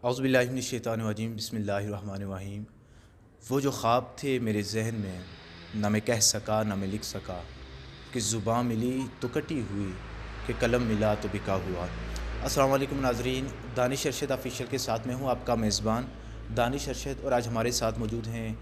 اعوذ باللہ من الشیطان الرجیم بسم اللہ الرحمن الرحیم۔ وہ جو خواب تھے میرے ذہن میں، نہ میں کہہ سکا نہ میں لکھ سکا، کہ زباں ملی تو کٹی ہوئی، کہ قلم ملا تو بکا ہوا۔ السلام علیکم ناظرین، دانش ارشد آفیشیل کے ساتھ میں ہوں آپ کا میزبان دانش ارشد، اور آج ہمارے ساتھ موجود ہیں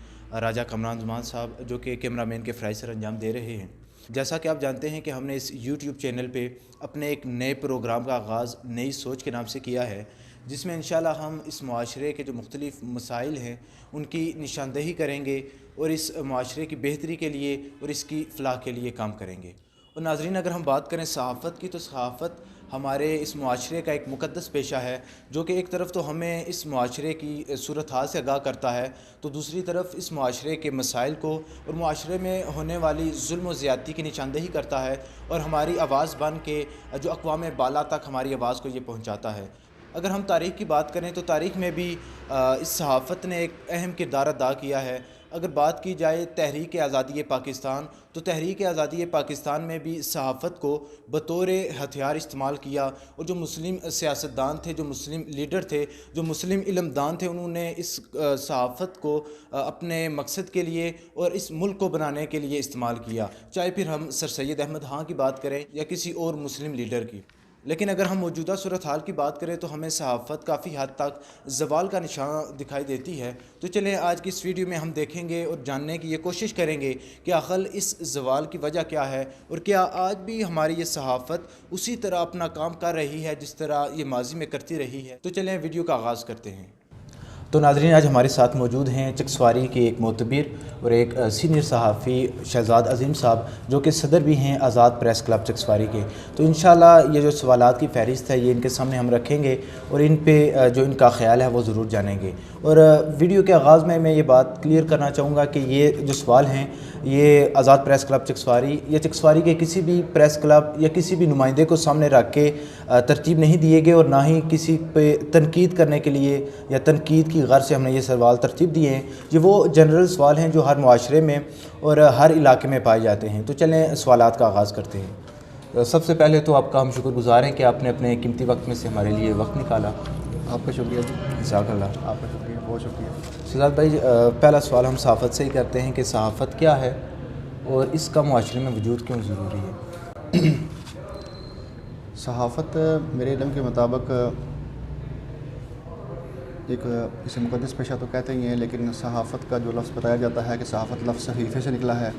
راجہ کامران زمان صاحب، جو کہ کیمرہ مین کے فرائض سر انجام دے رہے ہیں۔ جیسا کہ آپ جانتے ہیں کہ ہم نے اس یوٹیوب چینل پہ اپنے ایک نئے پروگرام کا آغاز نئی سوچ کے نام سے کیا ہے، جس میں انشاءاللہ ہم اس معاشرے کے جو مختلف مسائل ہیں ان کی نشاندہی کریں گے اور اس معاشرے کی بہتری کے لیے اور اس کی فلاح کے لیے کام کریں گے۔ اور ناظرین، اگر ہم بات کریں صحافت کی، تو صحافت ہمارے اس معاشرے کا ایک مقدس پیشہ ہے، جو کہ ایک طرف تو ہمیں اس معاشرے کی صورتحال سے آگاہ کرتا ہے، تو دوسری طرف اس معاشرے کے مسائل کو اور معاشرے میں ہونے والی ظلم و زیادتی کی نشاندہی کرتا ہے، اور ہماری آواز بن کے جو اقوام بالا تک ہماری آواز کو یہ پہنچاتا ہے۔ اگر ہم تاریخ کی بات کریں تو تاریخ میں بھی اس صحافت نے ایک اہم کردار ادا کیا ہے۔ اگر بات کی جائے تحریک آزادی پاکستان، تو تحریک آزادی پاکستان میں بھی صحافت کو بطور ہتھیار استعمال کیا، اور جو مسلم سیاستدان تھے، جو مسلم لیڈر تھے، جو مسلم علمدان تھے، انہوں نے اس صحافت کو اپنے مقصد کے لیے اور اس ملک کو بنانے کے لیے استعمال کیا، چاہے پھر ہم سر سید احمد خان کی بات کریں یا کسی اور مسلم لیڈر کی۔ لیکن اگر ہم موجودہ صورتحال کی بات کریں تو ہمیں صحافت کافی حد تک زوال کا نشان دکھائی دیتی ہے۔ تو چلیں آج کی اس ویڈیو میں ہم دیکھیں گے اور جاننے کی یہ کوشش کریں گے کہ آخر اس زوال کی وجہ کیا ہے، اور کیا آج بھی ہماری یہ صحافت اسی طرح اپنا کام کر رہی ہے جس طرح یہ ماضی میں کرتی رہی ہے۔ تو چلیں ویڈیو کا آغاز کرتے ہیں۔ تو ناظرین، آج ہمارے ساتھ موجود ہیں چکسواری کے ایک معتبر اور ایک سینئر صحافی شہزاد عظیم صاحب، جو کہ صدر بھی ہیں آزاد پریس کلب چکسواری کے۔ تو انشاءاللہ یہ جو سوالات کی فہرست ہے یہ ان کے سامنے ہم رکھیں گے، اور ان پہ جو ان کا خیال ہے وہ ضرور جانیں گے۔ اور ویڈیو کے آغاز میں یہ بات کلیئر کرنا چاہوں گا کہ یہ جو سوال ہیں یہ آزاد پریس کلب چکسواری یا چکسواری کے کسی بھی پریس کلب یا کسی بھی نمائندے کو سامنے رکھ کے ترتیب نہیں دیے گئے، اور نہ ہی کسی پہ تنقید کرنے کے لیے یا تنقید کی غرض سے ہم نے یہ سوال ترتیب دیے ہیں۔ یہ وہ جنرل سوال ہیں جو ہر معاشرے میں اور ہر علاقے میں پائے جاتے ہیں۔ تو چلیں سوالات کا آغاز کرتے ہیں۔ سب سے پہلے تو آپ کا ہم شکر گزار ہیں کہ آپ نے اپنے قیمتی وقت میں سے ہمارے لیے وقت نکالا۔ آپ کا شکریہ جی، جزاک اللہ۔ آپ کا شکریہ، بہت شکریہ۔ شہزاد بھائی، پہلا سوال ہم صحافت سے ہی کرتے ہیں کہ صحافت کیا ہے اور اس کا معاشرے میں وجود کیوں ضروری ہے؟ صحافت میرے علم کے مطابق ایک اسے مقدس پیشہ تو کہتے ہی ہیں، لیکن صحافت کا جو لفظ بتایا جاتا ہے کہ صحافت لفظ صحیفے سے نکلا ہے،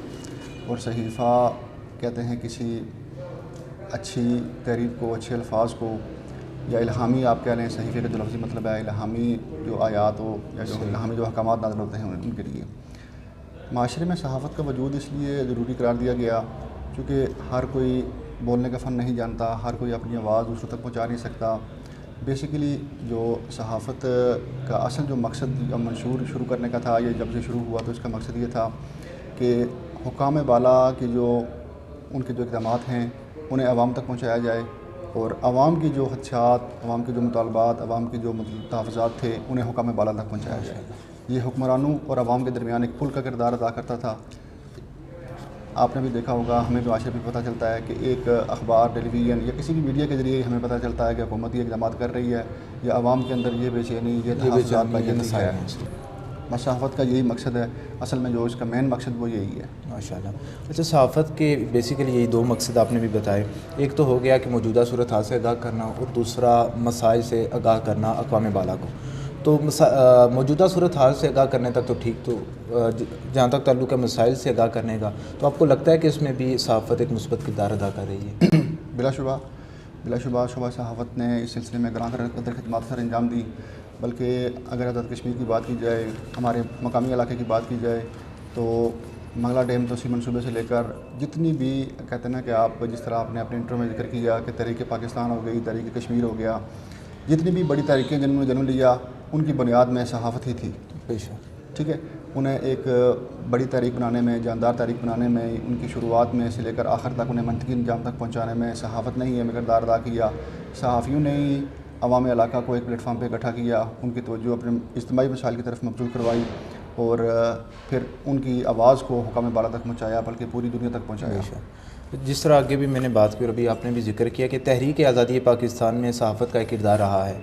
اور صحیفہ کہتے ہیں کسی اچھی تحریر کو، اچھے الفاظ کو، یا الہامی آپ کہہ لیں، صحیفے کا جو لفظی مطلب ہے الہامی جو آیات ہو یا جو الہامی جو احکامات نازل ہوتے ہیں ان کے لیے۔ معاشرے میں صحافت کا وجود اس لیے ضروری قرار دیا گیا چونکہ ہر کوئی بولنے کا فن نہیں جانتا، ہر کوئی اپنی آواز دوسروں تک پہنچا نہیں سکتا۔ بیسیکلی جو صحافت کا اصل جو مقصد یا منشور شروع کرنے کا تھا، یہ جب سے شروع ہوا تو اس کا مقصد یہ تھا کہ حکام بالا کی جو ان کے جو اقدامات ہیں انہیں عوام تک پہنچایا جائے، اور عوام کی جو خدشات، عوام کے جو مطالبات، عوام کے جو تحفظات تھے انہیں حکام بالا تک پہنچایا جائے۔ یہ حکمرانوں اور عوام کے درمیان ایک پل کا کردار ادا کرتا تھا۔ آپ نے بھی دیکھا ہوگا، ہمیں بھی معاشرے پہ پتہ چلتا ہے کہ ایک اخبار، ٹیلی ویژن یا کسی بھی میڈیا کے ذریعے ہمیں پتہ چلتا ہے کہ حکومت یہ اقدامات کر رہی ہے، یا عوام کے اندر یہ بے چینی، یہ تحفظات کا یہ مسائل ہے۔ بس صحافت کا یہی مقصد ہے، اصل میں جو اس کا مین مقصد وہ یہی ہے۔ ماشاءاللہ۔ اچھا، صحافت کے بیسیکلی یہی دو مقصد آپ نے بھی بتائے، ایک تو ہو گیا کہ موجودہ صورتحال سے آگاہ کرنا، اور دوسرا مسائل سے آگاہ کرنا اقوام بالا کو۔ تو موجودہ صورتحال سے آگاہ کرنے تک تو ٹھیک، تو جہاں تک تعلق ہے مسائل سے آگاہ کرنے کا، تو آپ کو لگتا ہے کہ اس میں بھی صحافت ایک مثبت کردار ادا کر رہی ہے؟ بلا شبہ شعبہ صحافت نے اس سلسلے میں گراں قدر خدمات سر انجام دی۔ بلکہ اگر آزاد کشمیر کی بات کی جائے، ہمارے مقامی علاقے کی بات کی جائے، تو منگلا ڈیم توسیع منصوبے سے لے کر جتنی بھی کہتے ہیں نا کہ آپ جس طرح آپ نے اپنے انٹرو میں ذکر کیا کہ تحریک پاکستان ہو گئی، تحریک کشمیر ہو گیا، جتنی بھی بڑی تحریکیں جنہوں نے جنم لیا ان کی بنیاد میں صحافت ہی تھی۔ ٹھیک ہے، انہیں ایک بڑی تحریک بنانے میں، جاندار تحریک بنانے میں، ان کی شروعات میں سے لے کر آخر تک انہیں منطقی انجام تک پہنچانے میں صحافت نے ہی اہم کردار ادا کیا۔ صحافیوں نے ہی عوام علاقہ کو ایک پلیٹ فارم پہ اکٹھا کیا، ان کی توجہ اپنے اجتماعی مسائل کی طرف مبذول کروائی، اور پھر ان کی آواز کو حکام بالا تک پہنچایا، بلکہ پوری دنیا تک پہنچایا۔ جس طرح آگے بھی میں نے بات کی اور ابھی آپ نے بھی ذکر کیا کہ تحریک آزادی پاکستان میں صحافت کا ایک کردار رہا ہے،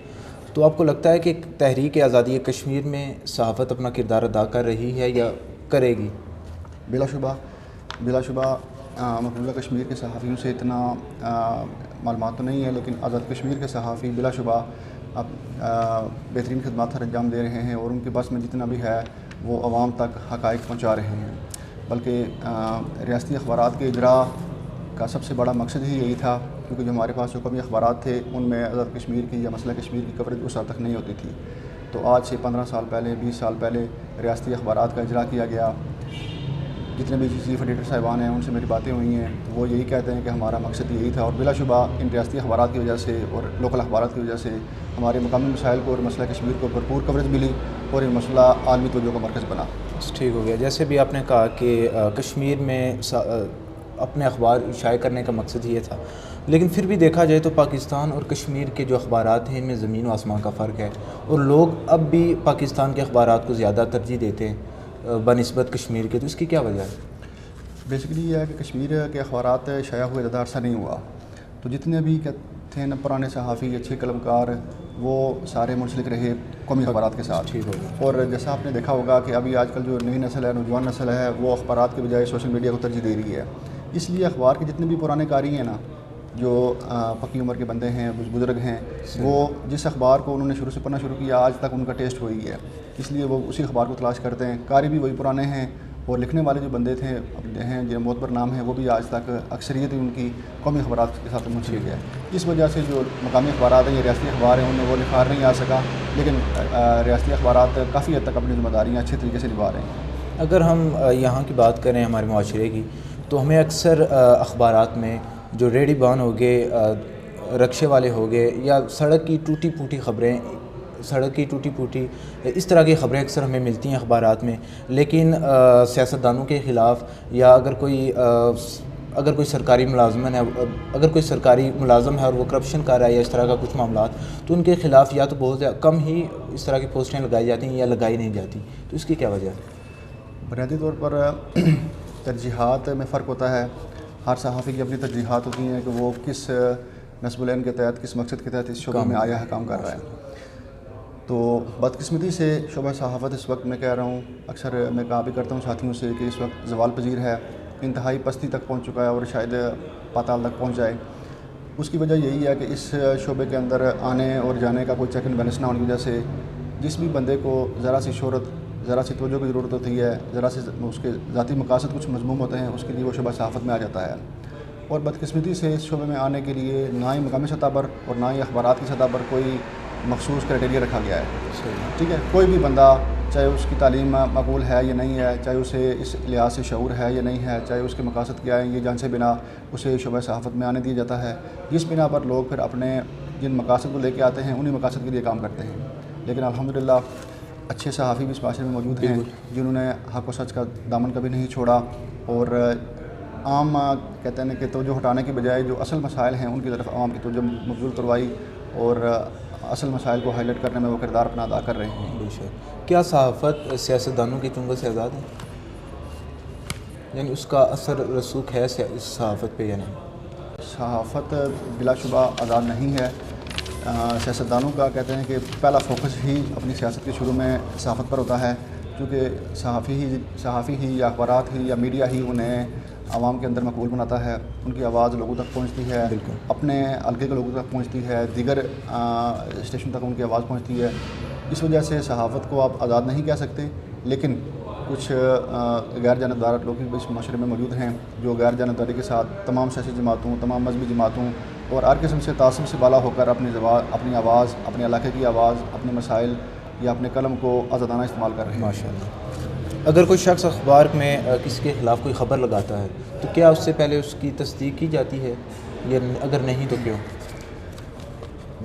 تو آپ کو لگتا ہے کہ تحریک آزادی کشمیر میں صحافت اپنا کردار ادا کر رہی ہے یا کرے گی؟ بلا شبہ مقبوضہ کشمیر کے صحافیوں سے اتنا معلومات تو نہیں ہے، لیکن آزاد کشمیر کے صحافی بلا شبہ اب بہترین خدمات انجام دے رہے ہیں، اور ان کے بس میں جتنا بھی ہے وہ عوام تک حقائق پہنچا رہے ہیں۔ بلکہ ریاستی اخبارات کے اجراء کا سب سے بڑا مقصد ہی یہی تھا، کیونکہ جو ہمارے پاس جو قومی اخبارات تھے ان میں آزاد کشمیر کی یا مسئلہ کشمیر کی کوریج اس حد تک نہیں ہوتی تھی۔ تو آج سے 15 سال پہلے 20 سال پہلے ریاستی اخبارات کا اجراء کیا گیا۔ جتنے بھی چیف ایڈیٹر صاحبان ہیں ان سے میری باتیں ہوئی ہیں، وہ یہی کہتے ہیں کہ ہمارا مقصد یہی تھا، اور بلا شبہ ان ریاستی اخبارات کی وجہ سے اور لوکل اخبارات کی وجہ سے ہمارے مقامی مسائل کو اور مسئلہ کشمیر کو بھرپور کوریج ملی، اور یہ مسئلہ عالمی توجہ کا مرکز بنا۔ ٹھیک ہو گیا۔ جیسے بھی آپ نے کہا کہ کشمیر میں اپنے اخبار شائع کرنے کا مقصد یہ تھا، لیکن پھر بھی دیکھا جائے تو پاکستان اور کشمیر کے جو اخبارات ہیں ان میں زمین و آسمان کا فرق ہے، اور لوگ اب بھی پاکستان کے اخبارات کو زیادہ ترجیح دیتے ہیں بنسبت کشمیر کے، تو اس کی کیا وجہ ہے؟ بیسیکلی یہ ہے کہ کشمیر کے اخبارات شائع ہوئے زیادہ عرصہ نہیں ہوا، تو جتنے بھی تھے نا پرانے صحافی، اچھے قلمکار، وہ سارے منسلک رہے قومی اخبارات کے ساتھ۔ ٹھیک ہو گیا۔ اور جیسا آپ نے دیکھا ہوگا کہ ابھی آج کل جو نئی نسل ہے، نوجوان نسل ہے، وہ اخبارات کے بجائے سوشل میڈیا کو ترجیح دے رہی ہے۔ اس لیے اخبار کے جتنے بھی پرانے قاری ہیں نا، جو پکی عمر کے بندے ہیں، بزرگ ہیں، وہ جس اخبار کو انہوں نے شروع سے پڑھنا شروع کیا آج تک ان کا ٹیسٹ وہی ہے، اس لیے وہ اسی اخبار کو تلاش کرتے ہیں۔ قاری بھی وہی پرانے ہیں، اور لکھنے والے جو بندے تھے ہیں جو معتبر نام ہیں، وہ بھی آج تک اکثریت ان کی قومی اخبارات کے ساتھ منسلک ہے۔ اس وجہ سے جو مقامی اخبارات ہیں یا ریاستی اخبار ہیں ان میں وہ نکھار نہیں آ سکا، لیکن ریاستی اخبارات کافی حد تک اپنی ذمہ داریاں اچھے طریقے سے نبھا رہے ہیں۔ اگر ہم یہاں کی بات کریں ہمارے معاشرے کی، تو ہمیں اکثر اخبارات میں جو ریڑھی بان ہو گئے، رکشے والے ہو گئے، یا سڑک کی ٹوٹی پھوٹی خبریں، اس طرح کی خبریں اکثر ہمیں ملتی ہیں اخبارات میں، لیکن سیاستدانوں کے خلاف، یا اگر کوئی سرکاری ملازم ہے اور وہ کرپشن کر رہا ہے یا اس طرح کا کچھ معاملات، تو ان کے خلاف یا تو بہت کم ہی اس طرح کی پوسٹیں لگائی جاتی ہیں یا لگائی نہیں جاتی، تو اس کی کیا وجہ ہے؟ بنیادی طور پر ترجیحات میں فرق ہوتا ہے۔ ہر صحافی کی اپنی ترجیحات ہوتی ہیں کہ وہ کس نصب العین کے تحت، کس مقصد کے تحت اس شعبے میں آیا ہے، کام کر رہا ہے۔ تو بدقسمتی سے شعبہ صحافت اس وقت میں کہہ رہا ہوں، اکثر میں کہا بھی کرتا ہوں ساتھیوں سے کہ اس وقت زوال پذیر ہے، انتہائی پستی تک پہنچ چکا ہے، اور شاید پاتال تک پہنچ جائے۔ اس کی وجہ یہی ہے کہ اس شعبے کے اندر آنے اور جانے کا کوئی چیک اینڈ بیلنس نہ ہونے کی وجہ سے جس بھی بندے کو ذرا سی شہرت، ذرا سی توجہ کی ضرورت ہوتی ہے، ذرا سی اس کے ذاتی مقاصد کچھ مضموم ہوتے ہیں، اس کے لیے وہ شعبہ صحافت میں آ جاتا ہے۔ اور بدقسمتی سے اس شعبے میں آنے کے لیے نہ ہی مقامی سطح پر اور نہ ہی اخبارات کی سطح پر کوئی مخصوص کرائٹیریا رکھا گیا ہے۔ ٹھیک ہے، کوئی بھی بندہ، چاہے اس کی تعلیم مقبول ہے یا نہیں ہے، چاہے اسے اس لحاظ سے شعور ہے یا نہیں ہے، چاہے اس کے مقاصد کیا ہیں، یہ جان سے بنا اسے شعبہ صحافت میں آنے دیا جاتا ہے، جس بنا پر لوگ پھر اپنے جن مقاصد کو لے کے آتے ہیں انہی مقاصد کے لیے کام کرتے ہیں۔ لیکن الحمدللہ اچھے صحافی بھی اس معاشرے میں موجود ہیں جنہوں نے حق و سچ کا دامن کبھی نہیں چھوڑا، اور عام کہتے ہیں کہ توجہ ہٹانے کے بجائے جو اصل مسائل ہیں ان کی طرف عوام کی توجہ مبذول کروائی، اور اصل مسائل کو ہائی لائٹ کرنے میں وہ کردار اپنا ادا کر رہے ہیں۔ بے شک۔ کیا صحافت سیاستدانوں کی چنگل سے آزاد ہے؟ یعنی اس کا اثر رسوخ ہے اس صحافت پہ یا نہیں؟ صحافت بلا شبہ آزاد نہیں ہے۔ سیاستدانوں کا کہتے ہیں کہ پہلا فوکس ہی اپنی سیاست کے شروع میں صحافت پر ہوتا ہے، کیونکہ صحافی ہی یا اخبارات ہی یا میڈیا ہی انہیں عوام کے اندر مقبول بناتا ہے، ان کی آواز لوگوں تک پہنچتی ہے، اپنے حلقے کے لوگوں تک پہنچتی ہے، دیگر اسٹیشن تک ان کی آواز پہنچتی ہے۔ اس وجہ سے صحافت کو آپ آزاد نہیں کہہ سکتے، لیکن کچھ غیر جانبدار لوگ بھی اس معاشرے میں موجود ہیں جو غیر جانبداری کے ساتھ تمام سیاسی جماعتوں، تمام مذہبی جماعتوں اور ہر قسم سے تعصب سے بالا ہو کر اپنی آواز، اپنے علاقے کی آواز، اپنے مسائل یا اپنے قلم کو آزادانہ استعمال کر رہے ہیں۔ ماشاءاللہ۔ اگر کوئی شخص اخبار میں کسی کے خلاف کوئی خبر لگاتا ہے تو کیا اس سے پہلے اس کی تصدیق کی جاتی ہے، یا اگر نہیں تو کیوں؟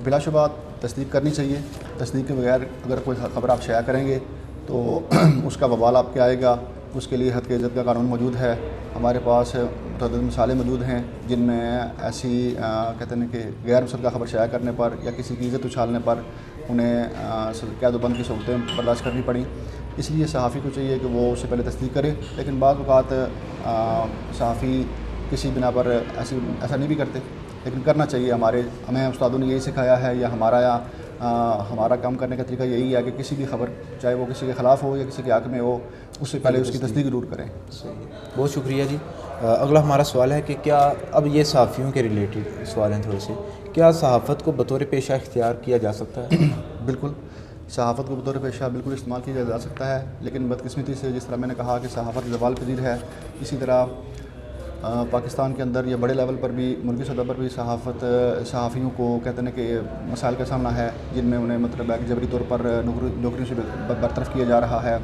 بلا شبہ تصدیق کرنی چاہیے۔ تصدیق کے بغیر اگر کوئی خبر آپ شائع کریں گے تو اس کا وبال آپ کے آئے گا، اس کے لیے حد کی عزت کا قانون موجود ہے۔ ہمارے پاس متعدد مثالیں موجود ہیں جن میں ایسی کہتے ہیں کہ غیر مصدقہ خبر شائع کرنے پر یا کسی کی عزت اچھالنے پر انہیں قید و بند کی صورتیں برداشت کرنی پڑیں۔ اس لیے صحافی کو چاہیے کہ وہ اس سے پہلے تصدیق کرے، لیکن بعض اوقات صحافی کسی بنا پر ایسا نہیں بھی کرتے، لیکن کرنا چاہیے۔ ہمیں استادوں نے یہی سکھایا ہے، یا ہمارا ہمارا کام کرنے کا طریقہ یہی ہے کہ کسی بھی خبر چاہے وہ کسی کے خلاف ہو یا کسی کے حق میں ہو اس سے پہلے اس کی تصدیق ضرور کریں. صحیح ہے، بہت شکریہ جی. اگلا ہمارا سوال ہے کہ کیا، اب یہ صحافیوں کے ریلیٹڈ سوال ہیں تھوڑے سے، کیا صحافت کو بطور پیشہ اختیار کیا جا سکتا ہے؟ بالکل، صحافت کو بطور پیشہ بالکل استعمال کیا جا سکتا ہے، لیکن بدقسمتی سے جس طرح میں نے کہا کہ صحافت زوال پذیر ہے، اسی طرح پاکستان کے اندر یا بڑے لیول پر بھی، ملکی سطح پر بھی صحافیوں کو کہتے ہیں کہ مسائل کا سامنا ہے، جن میں انہیں مطلب ہے کہ جبری طور پر نوکریوں سے برطرف کیا جا رہا ہے،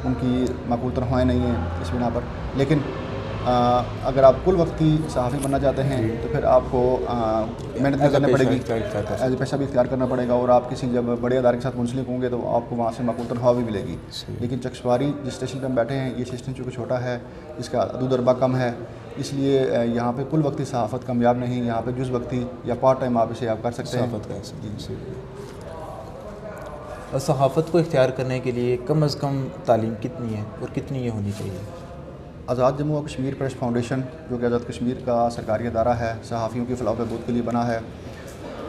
ان کی معقول تنخواہیں نہیں ہیں اس بنا پر. لیکن اگر آپ کل وقتی صحافی بننا چاہتے ہیں تو پھر آپ کو محنت بھی کرنی پڑے گی، ایز اے پیشہ بھی اختیار کرنا پڑے گا، اور آپ کسی جب بڑے ادارے کے ساتھ منسلک ہوں گے تو آپ کو وہاں سے معقول تنخواہ بھی ملے گی. لیکن چکسواری جس اسٹیشن پہ ہم بیٹھے ہیں، یہ اسٹیشن چونکہ چھوٹا ہے، اس کا عدد اربا کم ہے، اس لیے یہاں پہ کل وقتی صحافت کامیاب نہیں، یہاں پہ جز وقتی یا پارٹ ٹائم آپ اسے آپ کر سکتے ہیں. صحافت کو اختیار کرنے کے لیے کم از کم تعلیم کتنی ہے اور کتنی یہ ہونی چاہیے؟ آزاد جموں و کشمیر پریس فاؤنڈیشن، جو کہ آزاد کشمیر کا سرکاری ادارہ ہے، صحافیوں کی فلاح و بہبود کے لیے بنا ہے.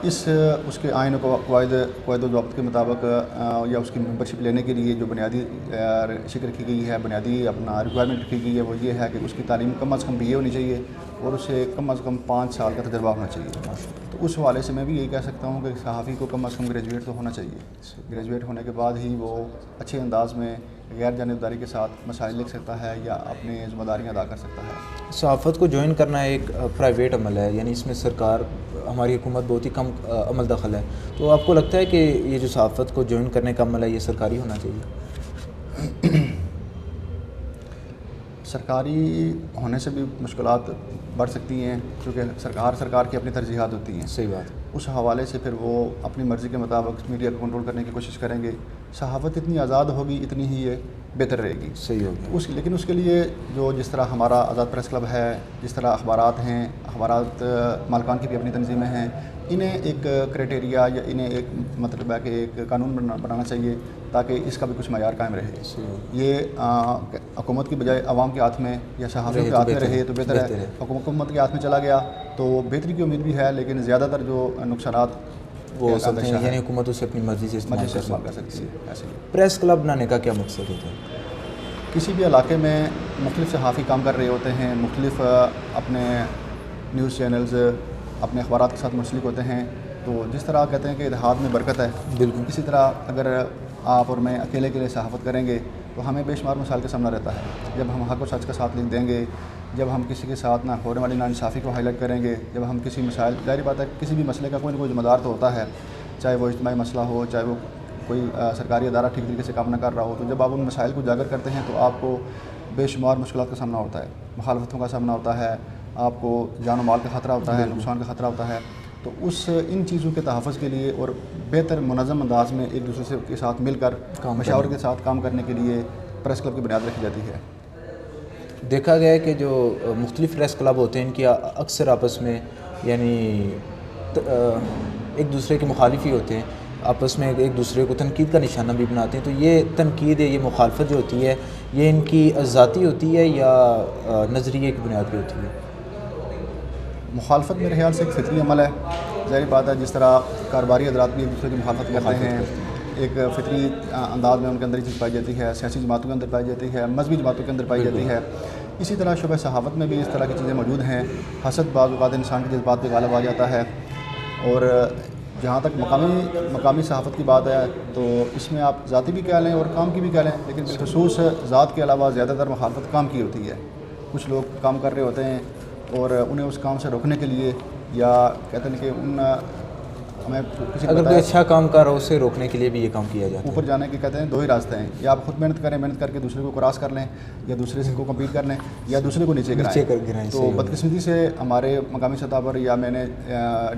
اس کے آئین و قواعد و ضوابط کے مطابق یا اس کی ممبرشپ لینے کے لیے جو بنیادی شکل رکھی گئی ہے، بنیادی اپنا ریکوائرمنٹ رکھی گئی ہے، وہ یہ ہے کہ اس کی تعلیم کم از کم BA ہونی چاہیے اور اسے کم از کم 5 سال کا تجربہ ہونا چاہیے. تو اس حوالے سے میں بھی یہی کہہ سکتا ہوں کہ صحافی کو کم از کم گریجویٹ تو ہونا چاہیے. گریجویٹ ہونے کے بعد ہی وہ اچھے انداز میں غیر جانبداری کے ساتھ مسائل لکھ سکتا ہے یا اپنی ذمہ داریاں ادا کر سکتا ہے. صحافت کو جوائن کرنا ایک پرائیویٹ عمل ہے، یعنی اس میں سرکار، ہماری حکومت بہت ہی کم عمل دخل ہے. تو آپ کو لگتا ہے کہ یہ جو صحافت کو جوائن کرنے کا عمل ہے یہ سرکاری ہونا چاہیے؟ سرکاری ہونے سے بھی مشکلات بڑھ سکتی ہیں، کیونکہ سرکار کی اپنی ترجیحات ہوتی ہیں. صحیح بات. اس حوالے سے پھر وہ اپنی مرضی کے مطابق میڈیا کو کنٹرول کرنے کی کوشش کریں گے. صحافت اتنی آزاد ہوگی اتنی ہی یہ بہتر رہے گی. صحیح ہوگا. لیکن اس کے لیے جس طرح ہمارا آزاد پریس کلب ہے، جس طرح اخبارات ہیں، اخبارات مالکان کی بھی اپنی تنظیمیں ہیں، انہیں ایک کرائٹیریا یا انہیں ایک مطلب ہے کہ ایک قانون بنانا چاہیے تاکہ اس کا بھی کچھ معیار قائم رہے. یہ حکومت کی بجائے عوام کے ہاتھ میں یا صحافیوں کے ہاتھ میں رہے تو بہتر ہے. حکومت کے ہاتھ میں چلا گیا تو بہتری کی امید بھی ہے، لیکن زیادہ تر جو نقصانات وہ سمجھیں، یعنی حکومت اسے اپنی مرضی سے استعمال کر سکتی ہے. ایسے پریس کلب بنانے کا کیا مقصد ہوتا ہے؟ کسی بھی علاقے میں مختلف صحافی کام کر رہے ہوتے ہیں، مختلف اپنے نیوز چینلز، اپنے اخبارات کے ساتھ منسلک ہوتے ہیں. تو جس طرح کہتے ہیں کہ اتحاد میں برکت ہے، بالکل اسی طرح اگر آپ اور میں اکیلے صحافت کریں گے تو ہمیں بے شمار مسائل کا سامنا رہتا ہے. جب ہم حق و سچ کا ساتھ لکھ دیں گے، جب ہم کسی کے ساتھ نہ ہونے والی ناانصافی کو ہائی لائٹ کریں گے، جب ہم کسی مسائل، ظاہری بات ہے کسی بھی مسئلے کا کوئی نہ کوئی ذمہ دار تو ہوتا ہے، چاہے وہ اجتماعی مسئلہ ہو، چاہے وہ کوئی سرکاری ادارہ ٹھیک طریقے سے کام نہ کر رہا ہو. تو جب آپ ان مسائل کو اجاگر کرتے ہیں تو آپ کو بے شمار مشکلات کا سامنا ہوتا ہے، مخالفتوں کا سامنا ہوتا ہے، آپ کو جان و مال کا خطرہ ہوتا ہے، نقصان کا خطرہ ہوتا ہے. تو ان چیزوں کے تحفظ کے لیے اور بہتر منظم انداز میں ایک دوسرے کے ساتھ مل کر مشاور کے ساتھ کام کرنے کے لیے پریس کلب کی بنیاد رکھی جاتی ہے. دیکھا گیا ہے کہ جو مختلف پریس کلب ہوتے ہیں ان کی اکثر آپس میں یعنی ایک دوسرے کے مخالف ہی ہوتے ہیں، آپس میں ایک دوسرے کو تنقید کا نشانہ بھی بناتے ہیں. تو یہ تنقید ہے، یہ مخالفت جو ہوتی ہے، یہ ان کی ذاتی ہوتی ہے یا نظریے کی بنیاد پہ ہوتی ہے؟ مخالفت میرے خیال سے ایک فطری عمل ہے. ظاہری بات ہے جس طرح کاروباری حضرات بھی ایک دوسرے کی مخالفت کرتے ہیں، ایک فطری انداز میں ان کے اندر یہ چیز پائی جاتی ہے، سیاسی جماعتوں کے اندر پائی جاتی ہے، مذہبی جماعتوں کے اندر پائی جاتی ہے. اسی طرح شعبہ صحافت میں بھی اس طرح کی چیزیں موجود ہیں. حسد بعض اوقات انسان کے جذبات پہ غالب آ جاتا ہے. اور جہاں تک مقامی صحافت کی بات ہے تو اس میں آپ ذاتی بھی کہہ لیں اور کام کی بھی کہہ لیں، لیکن بالخصوص ذات کے علاوہ زیادہ تر مخالفت کام کی ہوتی ہے. کچھ لوگ کام کر رہے ہوتے ہیں اور انہیں اس کام سے روکنے کے لیے یا کہتے ہیں کہ ہمیں کسی اگر کوئی اچھا کام کر رہا ہو اسے روکنے کے لیے بھی یہ کام کیا جاتا ہے. اوپر جانے کے کہتے ہیں 2 ہی راستے ہیں، یا آپ خود محنت کریں، محنت کر کے دوسرے کو کراس کر لیں، یا دوسرے سے کو کمپیٹ کر لیں، یا دوسرے کو نیچے گرائیں. تو بدقسمتی سے ہمارے مقامی سطح پر یا میں نے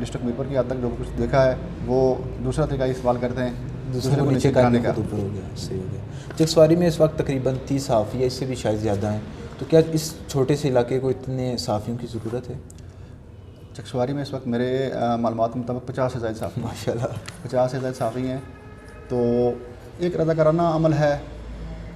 ڈسٹرکٹ میرپور کی حد تک جو کچھ دیکھا ہے وہ دوسرا طریقہ استعمال کرتے ہیں، دوسرے کو نیچے گرانے کا. اوپر ہو گیا. صحیح ہو گیا. چکسواری میں اس وقت تقریباً 30 صحافی ہے، اس سے بھی شاید زیادہ ہیں. تو کیا اس چھوٹے سے علاقے کو اتنے صحافیوں کی ضرورت ہے؟ چکسواری میں اس وقت میرے معلومات کے مطابق 50 سے زائد صحافی، ماشاء اللہ 50 سے زائد صحافی ہیں. تو ایک رضاکارانہ عمل ہے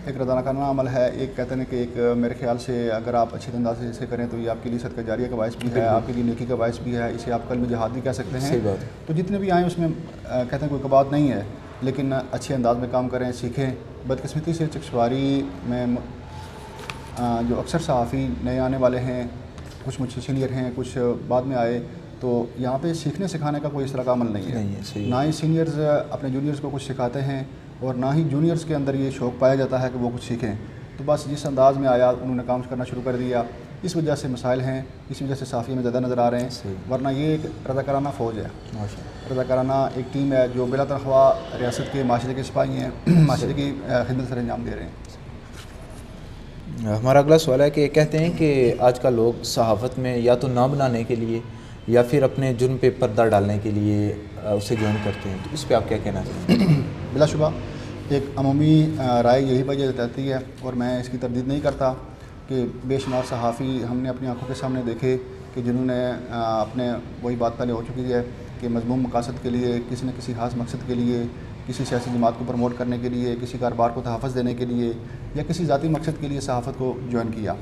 ایک رضاکارانہ عمل ہے، ایک کہتے ہیں کہ ایک میرے خیال سے اگر آپ اچھے انداز سے اسے کریں تو یہ آپ کے لیے صدقہ جاریہ کا باعث بھی ہے، آپ کے لیے نیکی کا باعث بھی ہے، اسے آپ قلب جہاد بھی کہہ سکتے ہیں۔ صحیح بات ہے۔ تو جتنے بھی آئیں اس میں کہتے ہیں کوئی کبات نہیں ہے، لیکن اچھے انداز میں کام کریں، سیکھیں۔ بدقسمتی سے چکسواری میں جو اکثر صحافی نئے آنے والے ہیں، کچھ مجھ سے سینئر ہیں، کچھ بعد میں آئے، تو یہاں پہ سیکھنے سکھانے کا کوئی اس طرح کا عمل نہیں ہے۔ نہ ہی سینئرز اپنے جونیئرز کو کچھ سکھاتے ہیں اور نہ ہی جونیئرز کے اندر یہ شوق پایا جاتا ہے کہ وہ کچھ سیکھیں۔ تو بس جس انداز میں آیا انہوں نے کام کرنا شروع کر دیا، اس وجہ سے مسائل ہیں، اس وجہ سے صحافی میں زیادہ نظر آ رہے ہیں، ورنہ یہ ایک رضاکارانہ فوج ہے، رضاکارانہ ایک ٹیم ہے جو بلا تنخواہ ریاست کے معاشرے کے سپاہی ہیں، معاشرے کی خدمت سر انجام دے رہے ہیں۔ ہمارا اگلا سوال ہے کہ کہتے ہیں کہ آج کل لوگ صحافت میں یا تو نام بنانے کے لیے یا پھر اپنے جرم پہ پردہ ڈالنے کے لیے اسے جوائن کرتے ہیں، تو اس پہ آپ کیا کہنا چاہیں گے؟ بلا شبہ ایک عمومی رائے یہی وجہ رہتی ہے، اور میں اس کی تردید نہیں کرتا کہ بے شمار صحافی ہم نے اپنی آنکھوں کے سامنے دیکھے کہ جنہوں نے اپنے وہی بات پہلے ہو چکی ہے کہ مضمون مقاصد کے لیے، کسی نہ کسی خاص مقصد کے لیے، کسی سیاسی جماعت کو پروموٹ کرنے کے لیے، کسی کاروبار کو تحفظ دینے کے لیے یا کسی ذاتی مقصد کے لیے صحافت کو جوائن کیا،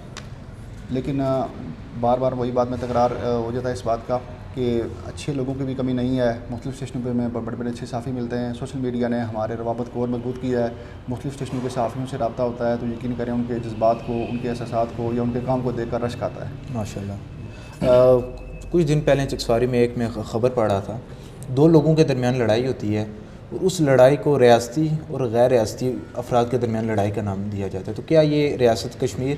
لیکن بار بار وہی بات میں تکرار ہو جاتا ہے اس بات کا کہ اچھے لوگوں کی بھی کمی نہیں ہے۔ مختلف اسٹیشنوں پہ میں بڑے بڑے اچھے صحافی ملتے ہیں، سوشل میڈیا نے ہمارے روابط کو اور مضبوط کیا ہے، مختلف اسٹیشنوں کے صحافیوں سے رابطہ ہوتا ہے، تو یقین کریں ان کے جذبات کو، ان کے احساسات کو یا ان کے کام کو دیکھ کر رشک آتا ہے۔ ماشاء اللہ۔ کچھ دن پہلے چکسواری میں ایک میں خبر پڑھ رہا تھا، دو لوگوں کے درمیان لڑائی ہوتی ہے اور اس لڑائی کو ریاستی اور غیر ریاستی افراد کے درمیان لڑائی کا نام دیا جاتا ہے، تو کیا یہ ریاست کشمیر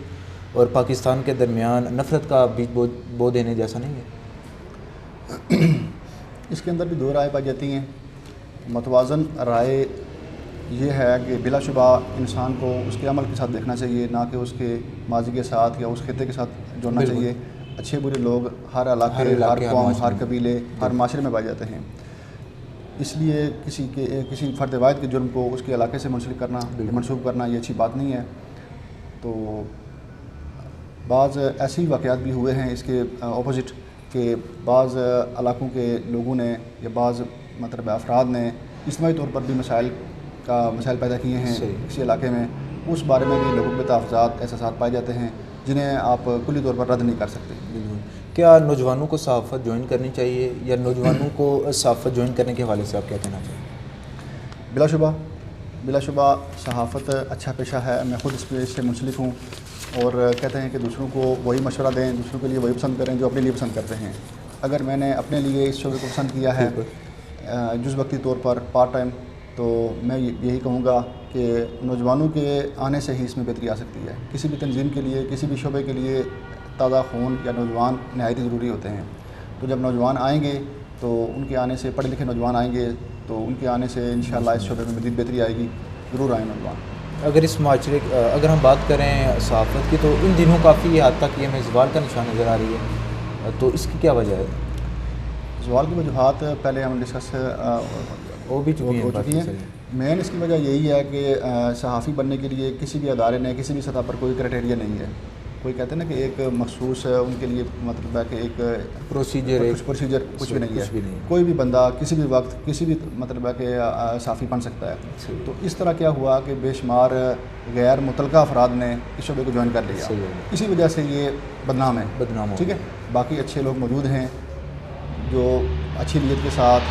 اور پاکستان کے درمیان نفرت کا بیج بو دینے جیسا نہیں ہے؟ اس کے اندر بھی دو رائے پائی جاتی ہیں۔ متوازن رائے یہ ہے کہ بلا شبہ انسان کو اس کے عمل کے ساتھ دیکھنا چاہیے، نہ کہ اس کے ماضی کے ساتھ یا اس خطے کے ساتھ جوڑنا چاہیے۔ اچھے برے لوگ ہر علاقے، ہر قوم، ہر قبیلے، ہر معاشرے میں پائے جاتے ہیں، اس لیے کسی فرد واحد کے جرم کو اس کے علاقے سے منسلک کرنا، منسوب کرنا یہ اچھی بات نہیں ہے۔ تو بعض ایسے ہی واقعات بھی ہوئے ہیں اس کے اپوزٹ کہ بعض علاقوں کے لوگوں نے یا بعض افراد نے اجتماعی طور پر بھی مسائل پیدا کیے ہیں کسی علاقے میں، اس بارے میں بھی لوگوں کے تحفظات، احساسات پائے جاتے ہیں جنہیں آپ کلی طور پر رد نہیں کر سکتے۔ کیا نوجوانوں کو صحافت جوائن کرنی چاہیے یا نوجوانوں کو صحافت جوائن کرنے کے حوالے سے آپ کیا کہنا چاہیں گے؟ بلا شبہ صحافت اچھا پیشہ ہے، میں خود اس سے منسلک ہوں، اور کہتے ہیں کہ دوسروں کو وہی مشورہ دیں، دوسروں کے لیے وہی پسند کریں جو اپنے لیے پسند کرتے ہیں۔ اگر میں نے اپنے لیے اس شعبے کو پسند کیا ہے جز وقتی طور پر پارٹ ٹائم، تو میں یہی کہوں گا کہ نوجوانوں کے آنے سے ہی اس میں بہتری آ سکتی ہے۔ کسی بھی تنظیم کے لیے، کسی بھی شعبے کے لیے تازہ خون یا نوجوان نہایت ضروری ہوتے ہیں۔ تو جب نوجوان آئیں گے تو ان کے آنے سے، پڑھے لکھے نوجوان آئیں گے تو ان کے آنے سے انشاءاللہ اس شعبے میں مزید بہتری آئے گی۔ ضرور آئیں نوجوان۔ اگر اس معاشرے اگر ہم بات کریں صحافت کی، تو ان دنوں کافی حد تک یہ ہمیں زوال کا نشان نظر آ رہی ہے، تو اس کی کیا وجہ ہے؟ زوال کی وجوہات پہلے ہم ڈسکس ہو چکی ہیں۔ مین اس کی وجہ یہی ہے کہ صحافی بننے کے لیے کسی بھی ادارے نے کسی بھی سطح پر کوئی کرائٹیریا نہیں ہے۔ کوئی کہتے ہیں نا کہ ایک مخصوص ان کے لیے مطلب ہے کہ ایک پروسیجر کچھ بھی نہیں ہے۔ کوئی بھی بندہ کسی بھی وقت کسی بھی مطلب ہے کہ صحافی بن سکتا ہے۔ تو اس طرح کیا ہوا کہ بے شمار غیر متعلقہ افراد نے اس شعبے کو جوائن کر لیا، اسی وجہ سے یہ بدنام ہے۔ ٹھیک ہے، باقی اچھے لوگ موجود ہیں جو اچھی نیت کے ساتھ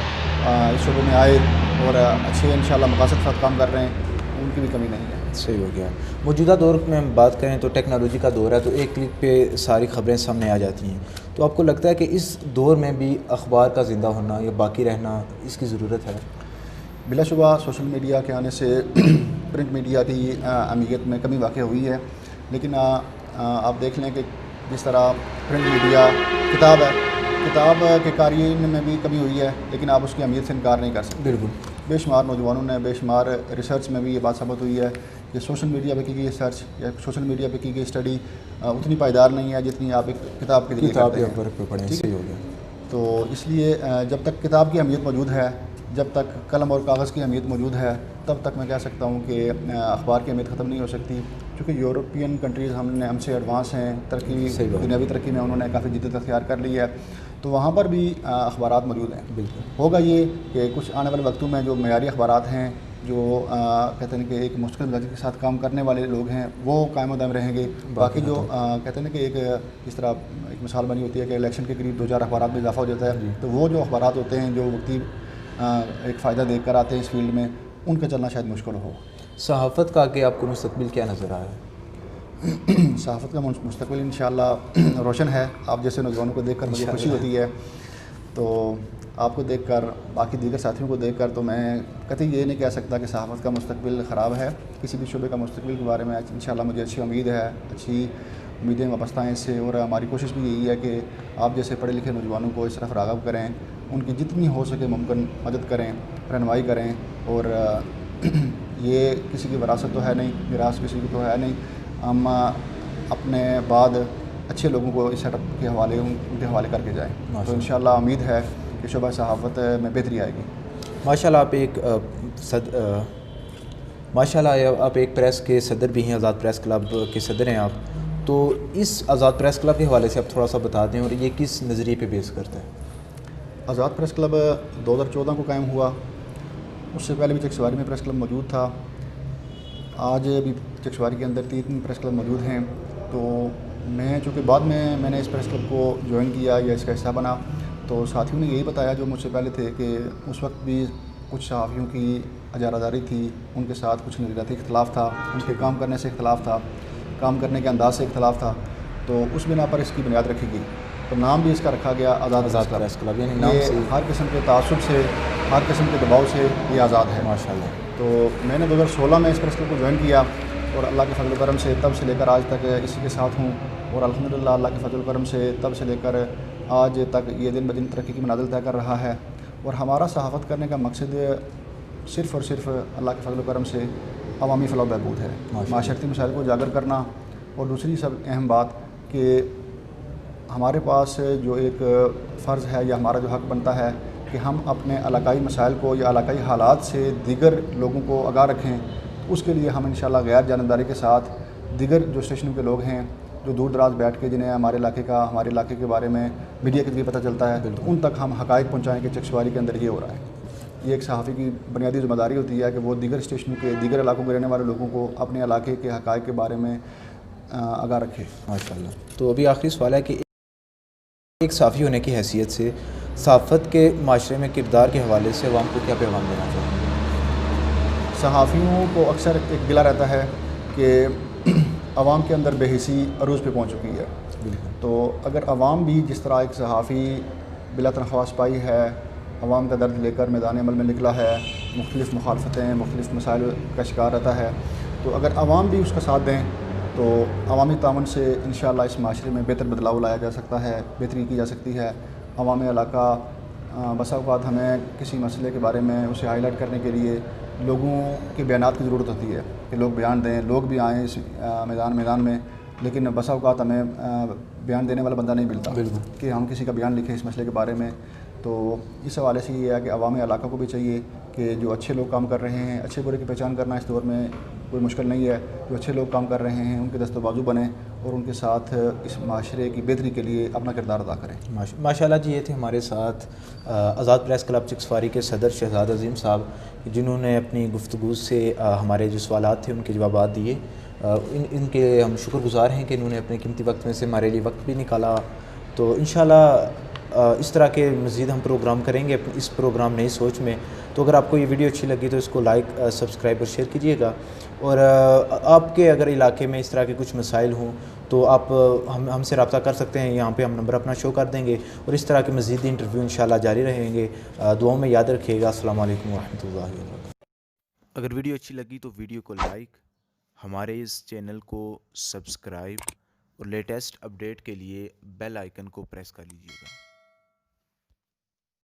اس شعبے میں آئے اور اچھے انشاءاللہ مقاصد کے ساتھ کام کر رہے ہیں، ان کی بھی کمی نہیں ہے۔ صحیح ہو گیا۔ موجودہ دور میں ہم بات کریں تو ٹیکنالوجی کا دور ہے، تو ایک کلک پہ ساری خبریں سامنے آ جاتی ہیں، تو آپ کو لگتا ہے کہ اس دور میں بھی اخبار کا زندہ ہونا یا باقی رہنا اس کی ضرورت ہے؟ بلا شبہ سوشل میڈیا کے آنے سے پرنٹ میڈیا کی اہمیت میں کمی واقع ہوئی ہے، لیکن آپ دیکھ لیں کہ جس طرح پرنٹ میڈیا کتاب ہے، کتاب کے قارئین میں بھی کمی ہوئی ہے، لیکن آپ اس کی اہمیت سے انکار نہیں کر سکتے۔ بالکل۔ بے شمار نوجوانوں نے، بے شمار ریسرچ میں بھی یہ بات ثابت ہوئی ہے کہ سوشل میڈیا پہ کی گئی ریسرچ یا سوشل میڈیا پہ کی گئی اسٹڈی اتنی پائیدار نہیں ہے جتنی آپ ایک کتاب کے ذریعے کرتے ہیں۔ صحیح ہو گیا۔ تو اس لیے جب تک کتاب کی اہمیت موجود ہے، جب تک قلم اور کاغذ کی اہمیت موجود ہے، تب تک میں کہہ سکتا ہوں کہ اخبار کی اہمیت ختم نہیں ہو سکتی، کیونکہ یورپین کنٹریز ہم سے ایڈوانس ہیں، دنیاوی ترقی میں انہوں نے کافی جدت اختیار کر لی ہے، تو وہاں پر بھی اخبارات موجود ہیں۔ بالکل۔ ہوگا یہ کہ کچھ آنے والے وقتوں میں جو معیاری اخبارات ہیں جو کہتے ہیں کہ ایک مستقل مزاجی کے ساتھ کام کرنے والے لوگ ہیں وہ قائم و دائم رہیں گے. باقی جو کہتے ہیں کہ ایک اس طرح ایک مثال بنی ہوتی ہے کہ الیکشن کے قریب 2-4 اخبارات میں اضافہ ہو جاتا ہے, تو وہ جو اخبارات ہوتے ہیں جو وقتی ایک فائدہ دیکھ کر آتے ہیں اس فیلڈ میں, ان کا چلنا شاید مشکل ہو. صحافت کا آگے آپ کو مستقبل کیا نظر آ رہا ہے؟ صحافت کا مستقبل انشاءاللہ روشن ہے. آپ جیسے نوجوانوں کو دیکھ کر مجھے خوشی ہوتی ہے, تو آپ کو دیکھ کر, باقی دیگر ساتھیوں کو دیکھ کر تو میں قطعی یہ نہیں کہہ سکتا کہ صحافت کا مستقبل خراب ہے. کسی بھی شعبے کا مستقبل کے بارے میں انشاءاللہ مجھے اچھی امید ہے, اچھی امیدیں وابستہ ہیں اس سے, اور ہماری کوشش بھی یہی ہے کہ آپ جیسے پڑھے لکھے نوجوانوں کو اس طرف راغب کریں, ان کی جتنی ہو سکے ممکن مدد کریں, رہنمائی کریں. اور یہ کسی کی وراثت تو ہے نہیں, میراث کسی کی تو ہے نہیں. ہم اپنے بعد اچھے لوگوں کو اس سیٹ اپ کے حوالے ان کے حوالے کر کے جائیں, تو انشاءاللہ امید ہے کہ شعبہ صحافت میں بہتری آئے گی. ماشاءاللہ آپ ایک پریس کے صدر بھی ہیں, آزاد پریس کلب کے صدر ہیں آپ, تو اس آزاد پریس کلب کے حوالے سے آپ تھوڑا سا بتا دیں, اور یہ کس نظریے پہ بیس کرتا ہے؟ آزاد پریس کلب 2014 کو قائم ہوا. اس سے پہلے بھی چکسواری میں پریس کلب موجود تھا. آج بھی چکسواری کے اندر 3 پریس کلب موجود ہیں. تو میں چونکہ بعد میں نے اس پریس کلب کو جوائن کیا یا اس کا حصہ بنا, تو ساتھیوں نے یہی بتایا جو مجھ سے پہلے تھے کہ اس وقت بھی کچھ صحافیوں کی اجارہ داری تھی, ان کے ساتھ کچھ نظریاتی اختلاف تھا, ان کے کام کرنے سے اختلاف تھا, کام کرنے کے انداز سے اختلاف تھا. تو اس بنا پر اس کی بنیاد رکھی گئی, تو نام بھی اس کا رکھا گیا آزاد پریس کلب. یعنی نام سے ہر قسم کے تعصب سے, ہر قسم کے دباؤ سے یہ آزاد ہے. ماشاءاللہ. تو میں نے 2016 میں اس پریس کلب کو جوائن کیا, اور اللہ کے فضل و کرم سے تب سے لے کر آج تک اسی کے ساتھ ہوں. اور الحمدللہ اللہ کے فضل و کرم سے تب سے لے کر آج تک یہ دن بدن ترقی کی منازل طے کر رہا ہے. اور ہمارا صحافت کرنے کا مقصد صرف اور صرف اللہ کے فضل و کرم سے عوامی فلاح و بہبود ہے, معاشرتی مسائل کو اجاگر کرنا. اور دوسری سب اہم بات کہ ہمارے پاس جو ایک فرض ہے یا ہمارا جو حق بنتا ہے کہ ہم اپنے علاقائی مسائل کو یا علاقائی حالات سے دیگر لوگوں کو آگاہ رکھیں. اس کے لیے ہم انشاءاللہ غیر جانبداری کے ساتھ دیگر جو اسٹیشنوں کے لوگ ہیں جو دور دراز بیٹھ کے جنہیں ہمارے علاقے کے بارے میں میڈیا کے ذریعے پتہ چلتا ہے, تو ان تک ہم حقائق پہنچائیں کہ چکسواری کے اندر یہ ہو رہا ہے. یہ ایک صحافی کی بنیادی ذمہ داری ہوتی ہے کہ وہ دیگر اسٹیشنوں کے, دیگر علاقوں کے رہنے والے لوگوں کو اپنے علاقے کے حقائق کے بارے میں آگاہ رکھے. ماشاءاللہ. تو ابھی آخری سوال ہے کہ ایک صحافی ہونے کی حیثیت سے صحافت کے معاشرے میں کردار کے حوالے سے عوام کو کیا پیغام دینا چاہتے ہیں؟ صحافیوں کو اکثر ایک گلہ رہتا ہے کہ عوام کے اندر بے حسی عروج پہ پہنچ چکی ہے. تو اگر عوام بھی جس طرح ایک صحافی بلا تنخواہ سپاہی ہے, عوام کا درد لے کر میدان عمل میں نکلا ہے, مختلف مخالفتیں, مختلف مسائل کا شکار رہتا ہے, تو اگر عوام بھی اس کا ساتھ دیں تو عوامی تعاون سے انشاءاللہ اس معاشرے میں بہتر بدلاؤ لایا جا سکتا ہے, بہتری کی جا سکتی ہے. عوام علاقہ بسا اوقات ہمیں کسی مسئلے کے بارے میں اسے ہائی لائٹ کرنے کے لیے لوگوں کے بیانات کی ضرورت ہوتی ہے کہ لوگ بیان دیں, لوگ بھی آئیں اس میدان میں, لیکن بسا اوقات ہمیں بیان دینے والا بندہ نہیں ملتا کہ ہم کسی کا بیان لکھیں اس مسئلے کے بارے میں. تو اس حوالے سے یہ ہے کہ عوامی علاقہ کو بھی چاہیے کہ جو اچھے لوگ کام کر رہے ہیں, اچھے برے کی پہچان کرنا اس دور میں کوئی مشکل نہیں ہے, جو اچھے لوگ کام کر رہے ہیں ان کے دست و بازو بنیں اور ان کے ساتھ اس معاشرے کی بہتری کے لیے اپنا کردار ادا کریں. ماشاءاللہ جی. یہ تھے ہمارے ساتھ آزاد پریس کلب چکسواری کے صدر شہزاد عظیم صاحب, جنہوں نے اپنی گفتگو سے ہمارے جو سوالات تھے ان کے جوابات دیے. ان کے ہم شکر گزار ہیں کہ انہوں نے اپنے قیمتی وقت میں سے ہمارے لیے وقت بھی نکالا. تو انشاءاللہ اس طرح کے مزید ہم پروگرام کریں گے اس پروگرام نئی سوچ میں. تو اگر آپ کو یہ ویڈیو اچھی لگی تو اس کو لائک, سبسکرائب اور شیئر کیجیے گا. اور آپ کے اگر علاقے میں اس طرح کے کچھ مسائل ہوں تو آپ ہم سے رابطہ کر سکتے ہیں, یہاں پہ ہم نمبر اپنا شو کر دیں گے. اور اس طرح کے مزید انٹرویو انشاءاللہ جاری رہیں گے. دعاؤں میں یاد رکھیے گا. السلام علیکم ورحمۃ اللہ وبرکاتہ. اگر ویڈیو اچھی لگی تو ویڈیو کو لائک, ہمارے اس چینل کو سبسکرائب اور لیٹسٹ اپڈیٹ کے لیے بیل آئیکن کو پریس کر لیجیے گا.